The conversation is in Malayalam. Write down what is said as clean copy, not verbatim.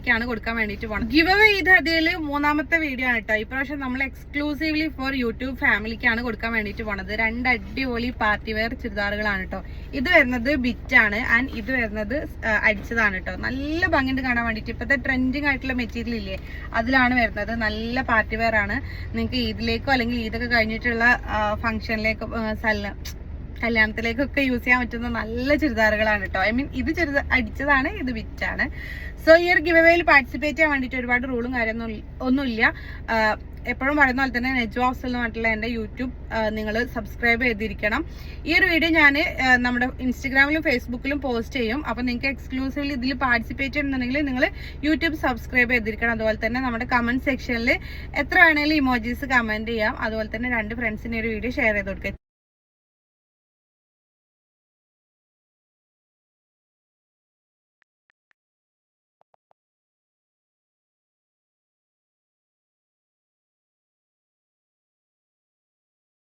ഫാമിലിക്കാണ് കൊടുക്കാൻ വേണ്ടിയിട്ട് പോകണം. ഗിവ് അവേ ചെയ്ത് അതിൽ 3ാമത്തെ വീഡിയോ ആണ് കേട്ടോ. ഇപ്രാവശ്യം നമ്മൾ എക്സ്ക്ലൂസീവ്ലി ഫോർ യൂട്യൂബ് ഫാമിലിക്കാണ് കൊടുക്കാൻ വേണ്ടിയിട്ട് പോണത്. 2 അടിപൊളി പാർട്ടി വെയർ ചുരിദാറുകളാണ് കേട്ടോ. ഇത് വരുന്നത് ബിറ്റാണ് ആൻഡ് ഇത് വരുന്നത് അടിച്ചതാണ് കേട്ടോ. നല്ല ഭംഗിയുണ്ട് കാണാൻ വേണ്ടിയിട്ട്. ഇപ്പോഴത്തെ ട്രെൻഡിങ് ആയിട്ടുള്ള മെറ്റീരിയൽ ഇല്ലേ, അതിലാണ് വരുന്നത്. നല്ല പാർട്ടി വെയർ ആണ്. നിങ്ങൾക്ക് ഈദിലേക്കോ അല്ലെങ്കിൽ ഈദൊക്കെ കഴിഞ്ഞിട്ടുള്ള ഫംഗ്ഷനിലേക്കോ കല്യാണത്തിലേക്കൊക്കെ യൂസ് ചെയ്യാൻ പറ്റുന്ന നല്ല ചുരിദാറുകളാണ് കേട്ടോ. ഐ മീൻ ഇത് അടിച്ചതാണ്, ഇത് വിറ്റാണ്. സോ ഈ ഒരു ഗിവ് അവേയിൽ പാർട്ടിസിപ്പേറ്റ് ചെയ്യാൻ വേണ്ടിയിട്ട് ഒരുപാട് റൂളും ഒന്നുമില്ല. എപ്പോഴും പറയുന്ന പോലെ തന്നെ നെജു ഹൗസ് എന്ന് പറഞ്ഞിട്ടുള്ള എൻ്റെ യൂട്യൂബ് നിങ്ങൾ സബ്സ്ക്രൈബ് ചെയ്തിരിക്കണം. ഈ ഒരു വീഡിയോ ഞാൻ നമ്മുടെ ഇൻസ്റ്റഗ്രാമിലും ഫേസ്ബുക്കിലും പോസ്റ്റ് ചെയ്യും. അപ്പോൾ നിങ്ങൾക്ക് എക്സ്ക്ലൂസീവ്ലി ഇതിൽ പാർട്ടിസിപ്പേറ്റ് ചെയ്യണമെന്നുണ്ടെങ്കിൽ നിങ്ങൾ യൂട്യൂബ് സബ്സ്ക്രൈബ് ചെയ്തിരിക്കണം. അതുപോലെ തന്നെ നമ്മുടെ കമൻറ്റ് സെക്ഷനിൽ എത്ര വേണമെങ്കിലും ഇമോജീസ് കമൻറ്റ് ചെയ്യാം. അതുപോലെ തന്നെ 2 ഫ്രണ്ട്സിന് ഒരു വീഡിയോ ഷെയർ ചെയ്ത് കൊടുക്കുക.